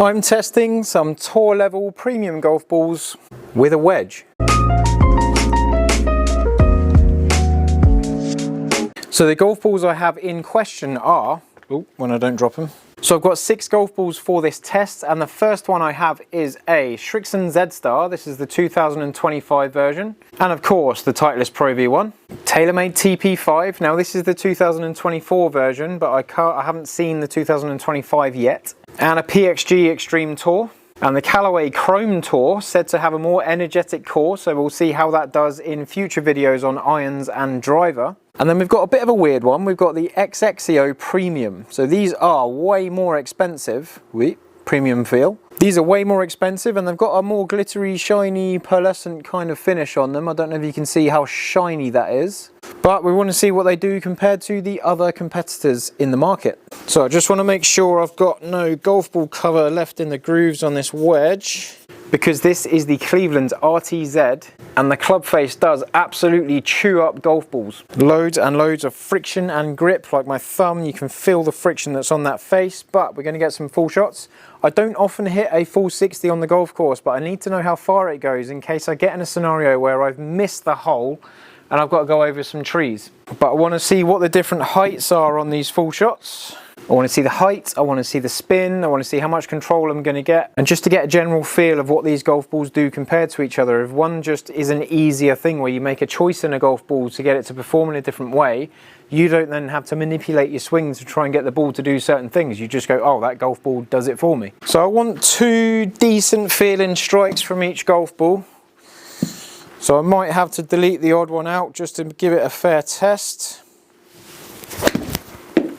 I'm testing some tour level premium golf balls with a wedge. So the golf balls I have in question are, when I don't drop them. So I've got 6 golf balls for this test, and the first one I have is a Srixon Z Star. This is the 2025 version. And of course the Titleist Pro V1. Taylormade TP5. Now this is the 2024 version, but I haven't seen the 2025 yet. And a PXG XTREME Tour. And the Callaway Chrome Tour, said to have a more energetic core, so we'll see how that does in future videos on irons and driver. And then we've got a bit of a weird one, we've got the XXIO Premium. So these are way more expensive, premium feel. These are way more expensive and they've got a more glittery, shiny, pearlescent kind of finish on them. I don't know if you can see how shiny that is. But we want to see what they do compared to the other competitors in the market. So I just want to make sure I've got no golf ball cover left in the grooves on this wedge, because this is the Cleveland RTZ and the club face does absolutely chew up golf balls. Loads and loads of friction and grip, like my thumb. You can feel the friction that's on that face, but we're going to get some full shots. I don't often hit a full 60 on the golf course, but I need to know how far it goes in case I get in a scenario where I've missed the hole and I've got to go over some trees. But I want to see what the different heights are on these full shots. I want to see the height, I want to see the spin, I want to see how much control I'm going to get, and just to get a general feel of what these golf balls do compared to each other. If one just is an easier thing where you make a choice in a golf ball to get it to perform in a different way, you don't then have to manipulate your swing to try and get the ball to do certain things. You just go, oh, that golf ball does it for me. So I want 2 decent feeling strikes from each golf ball. So I might have to delete the odd one out just to give it a fair test.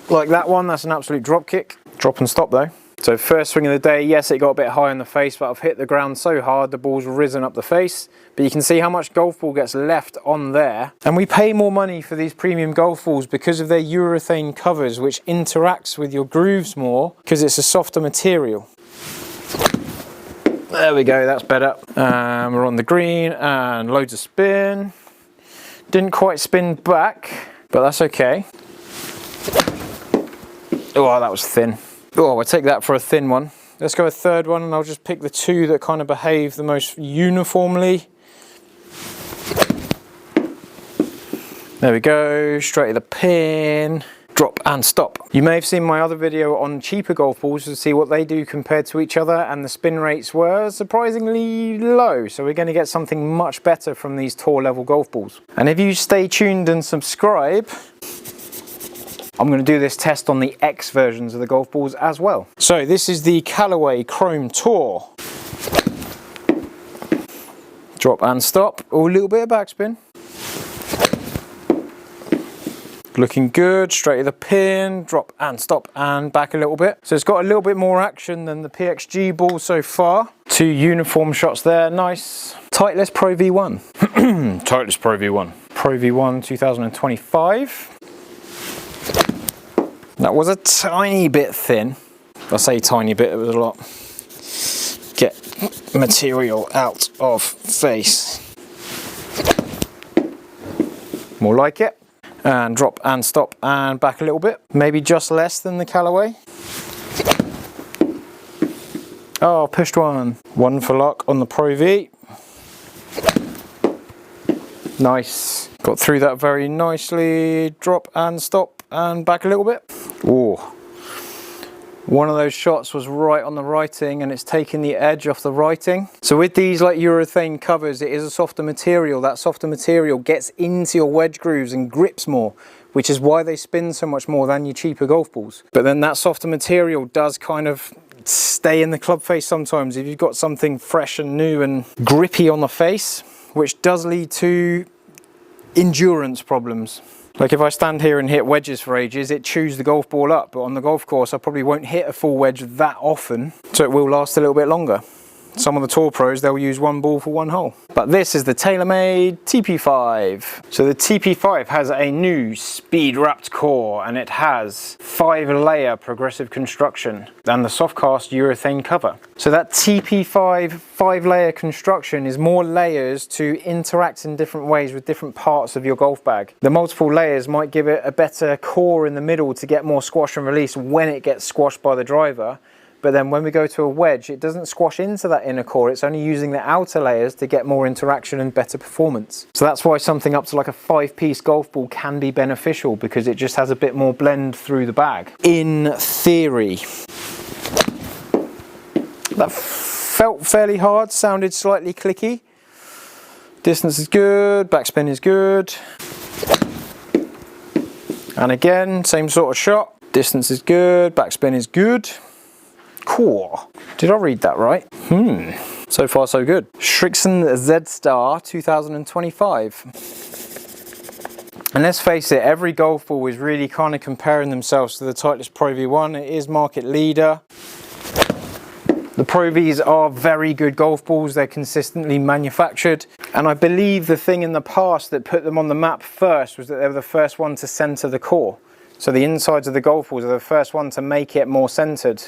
Like that one, that's an absolute drop kick. Drop and stop though. So first swing of the day, yes, it got a bit high on the face, but I've hit the ground so hard the ball's risen up the face. But you can see how much golf ball gets left on there. And we pay more money for these premium golf balls because of their urethane covers, which interacts with your grooves more because it's a softer material. There we go, that's better. We're on the green and loads of spin. Didn't quite spin back, but that's okay. Oh, that was thin. Oh, I'll take that for a thin one. Let's go a third one and I'll just pick the 2 that kind of behave the most uniformly. There we go, straight to the pin. Drop and stop. You may have seen my other video on cheaper golf balls to see what they do compared to each other, and the spin rates were surprisingly low. So we're going to get something much better from these tour level golf balls. And if you stay tuned and subscribe, I'm going to do this test on the X versions of the golf balls as well. So this is the Callaway Chrome Tour. Drop and stop. Oh, a little bit of backspin. Looking good, straight to the pin, drop and stop and back a little bit. So it's got a little bit more action than the PXG ball so far. 2 uniform shots there, nice. Titleist Pro V1. Titleist Pro V1. Pro V1 2025. That was a tiny bit thin. I say tiny bit, it was a lot. Get material out of face. More like it. And drop and stop and back a little bit. Maybe just less than the Callaway. Oh, pushed one. 1 for luck on the Pro V. Nice. Got through that very nicely. Drop and stop and back a little bit. Oh. One of those shots was right on the writing and it's taking the edge off the writing. So with these like urethane covers, it is a softer material. That softer material gets into your wedge grooves and grips more, which is why they spin so much more than your cheaper golf balls. But then that softer material does kind of stay in the club face sometimes if you've got something fresh and new and grippy on the face, which does lead to endurance problems. Like if I stand here and hit wedges for ages, it chews the golf ball up, but on the golf course I probably won't hit a full wedge that often, so it will last a little bit longer. Some of the tour pros, they'll use 1 ball for 1 hole. But this is the Taylormade TP5. So the TP5 has a new speed wrapped core and it has 5-layer progressive construction and the softcast urethane cover. So that TP5 5-layer construction is more layers to interact in different ways with different parts of your golf bag. The multiple layers might give it a better core in the middle to get more squash and release when it gets squashed by the driver. but then when we go to a wedge, it doesn't squash into that inner core. It's only using the outer layers to get more interaction and better performance. So that's why something up to like a 5-piece golf ball can be beneficial, because it just has a bit more blend through the bag. In theory, that felt fairly hard, sounded slightly clicky. Distance is good, backspin is good. And again, same sort of shot. Distance is good, backspin is good. Cool. Did I read that right? So far so good. Srixon Z Star 2025. And let's face it, every golf ball is really kind of comparing themselves to the Titleist Pro V1. It is market leader. The Pro Vs are very good golf balls. They're consistently manufactured. And I believe the thing in the past that put them on the map first was that they were the first one to center the core. So the insides of the golf balls are the first one to make it more centered.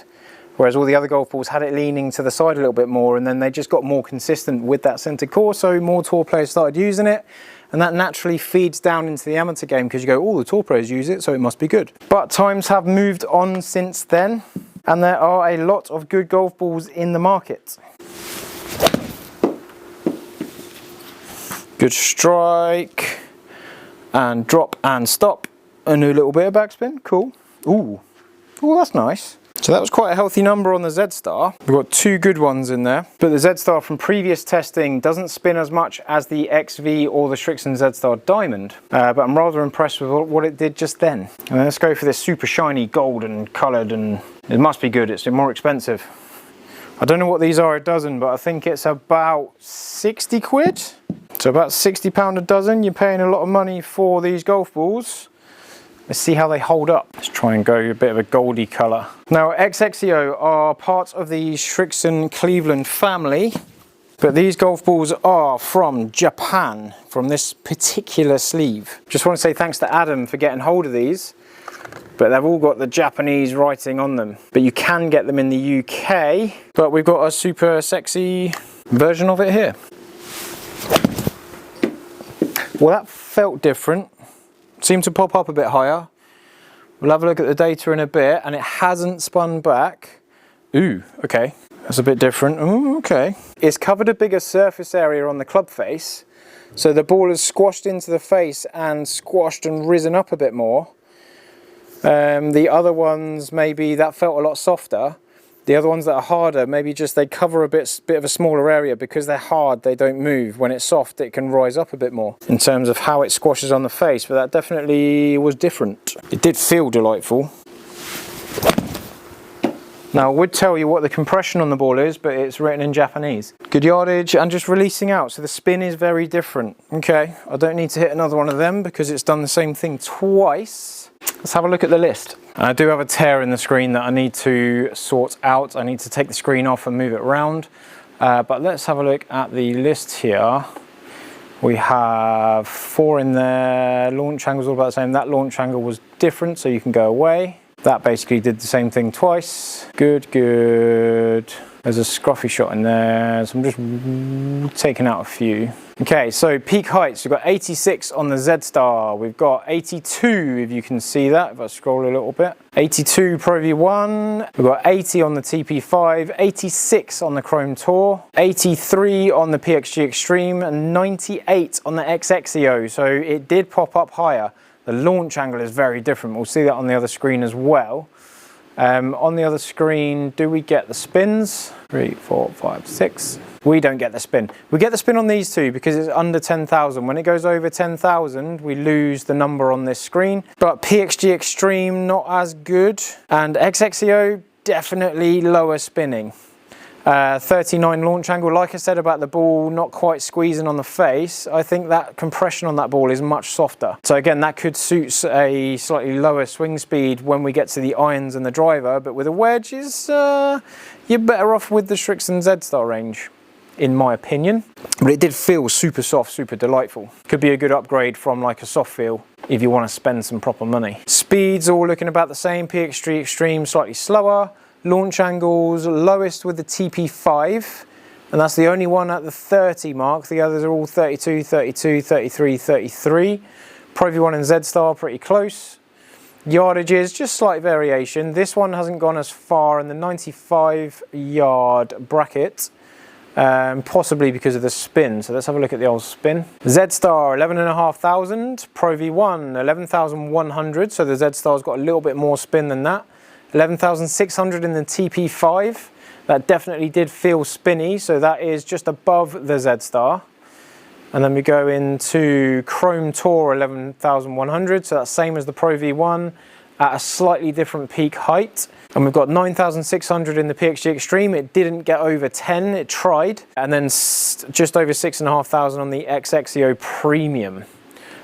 Whereas all the other golf balls had it leaning to the side a little bit more, and then they just got more consistent with that centered core. So more tour players started using it. And that naturally feeds down into the amateur game, because you go, oh, the tour players use it, so it must be good. But times have moved on since then. And there are a lot of good golf balls in the market. Good strike, and drop and stop. A new little bit of backspin, cool. Ooh, that's nice. So that was quite a healthy number on the Z Star. We've got 2 good ones in there, but the Z Star from previous testing doesn't spin as much as the XV or the Srixon Z Star Diamond, but I'm rather impressed with what it did just then. And let's go for this super shiny golden coloured, and it must be good. It's more expensive. I don't know what these are a dozen, but I think it's about 60 quid. So about £60 a dozen. You're paying a lot of money for these golf balls. Let's see how they hold up. Let's try and go a bit of a goldy colour. Now, XXIO are part of the Srixon Cleveland family, but these golf balls are from Japan, from this particular sleeve. Just want to say thanks to Adam for getting hold of these, but they've all got the Japanese writing on them. But you can get them in the UK, but we've got a super sexy version of it here. Well, that felt different. Seemed to pop up a bit higher. We'll have a look at the data in a bit, and it hasn't spun back. Ooh, okay. That's a bit different. Ooh, okay. It's covered a bigger surface area on the club face, so the ball has squashed into the face and squashed and risen up a bit more. The other ones, maybe that felt a lot softer. The other ones that are harder, maybe just they cover a bit of a smaller area. Because they're hard, they don't move. When it's soft, it can rise up a bit more in terms of how it squashes on the face, but that definitely was different. It did feel delightful. Now, I would tell you what the compression on the ball is, but it's written in Japanese. Good yardage and just releasing out, so the spin is very different. Okay, I don't need to hit another one of them because it's done the same thing twice. Let's have a look at the list. I do have a tear in the screen that I need to sort out. I need to take the screen off and move it around. But let's have a look at the list here. We have 4 in there. Launch angle's all about the same. That launch angle was different, so you can go away. That basically did the same thing twice. Good, good. There's a scruffy shot in there, so I'm just taking out a few. Okay, so peak heights, we've got 86 on the Z Star. We've got 82, if you can see that, if I scroll a little bit. 82 Pro V1. We've got 80 on the TP5, 86 on the Chrome Tour, 83 on the PXG XTREME, and 98 on the XXIO. So it did pop up higher. The launch angle is very different. We'll see that on the other screen as well. On the other screen, do we get the spins? 3, 4, 5, 6. We don't get the spin. We get the spin on these two because it's under 10,000. When it goes over 10,000, we lose the number on this screen. But PXG XTREME, not as good. And XXIO, definitely lower spinning. 39 launch angle. Like I said about the ball not quite squeezing on the face, I think that compression on that ball is much softer. So again, that could suit a slightly lower swing speed when we get to the irons and the driver, but with a wedge, you're better off with the Srixon Z Star range, in my opinion. But it did feel super soft, super delightful. Could be a good upgrade from like a soft feel if you want to spend some proper money. Speeds all looking about the same. PXG XTREME slightly slower. Launch angles lowest with the TP5, and that's the only one at the 30 mark. The others are all 32, 32, 33, 33. Pro V1 and Z Star pretty close. Yardages, just slight variation. This one hasn't gone as far in the 95 yard bracket, possibly because of the spin. So let's have a look at the old spin. Z Star 11,500, Pro V1 11,100. So the Z Star's got a little bit more spin than that. 11,600 in the TP5. That definitely did feel spinny, so that is just above the Z Star. And then we go into Chrome Tour 11,100, so that's same as the Pro V1 at a slightly different peak height. And we've got 9,600 in the PXG XTREME. It didn't get over 10, it tried. And then just over 6,500 on the XXIO Premium.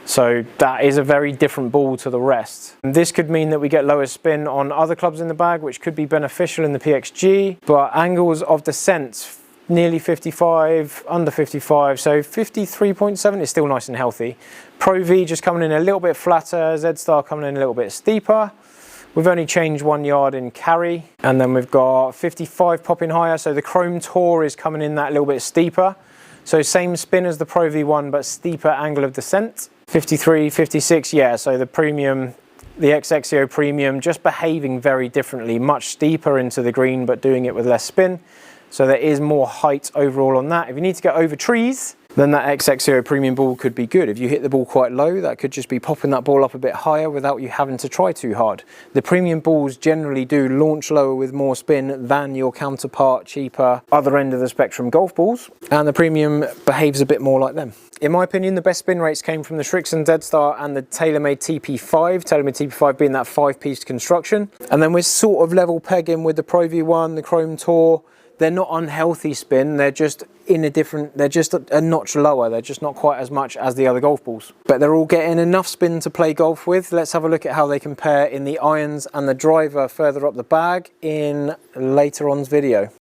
So that is a very different ball to the rest. And this could mean that we get lower spin on other clubs in the bag, which could be beneficial in the PXG, but angles of descent, nearly 55, under 55, so 53.7 is still nice and healthy. Pro V just coming in a little bit flatter, Z Star coming in a little bit steeper. We've only changed 1 yard in carry, and then we've got 55 popping higher, so the Chrome Tour is coming in that little bit steeper. So same spin as the Pro V1, but steeper angle of descent. 53, 56, yeah, so the Premium, the XXIO Premium, just behaving very differently, much steeper into the green, but doing it with less spin. So there is more height overall on that. If you need to get over trees, then that XXIO Premium ball could be good. If you hit the ball quite low, that could just be popping that ball up a bit higher without you having to try too hard. The Premium balls generally do launch lower with more spin than your counterpart, cheaper, other end of the spectrum golf balls, and the Premium behaves a bit more like them. In my opinion, the best spin rates came from the Srixon Z Star and the Taylormade TP5, Taylormade TP5 being that 5-piece construction. And then we're sort of level pegging with the Pro V1, the Chrome Tour. They're not unhealthy spin, they're just in a different, they're just a notch lower, they're just not quite as much as the other golf balls. But they're all getting enough spin to play golf with. Let's have a look at how they compare in the irons and the driver further up the bag in later on's video.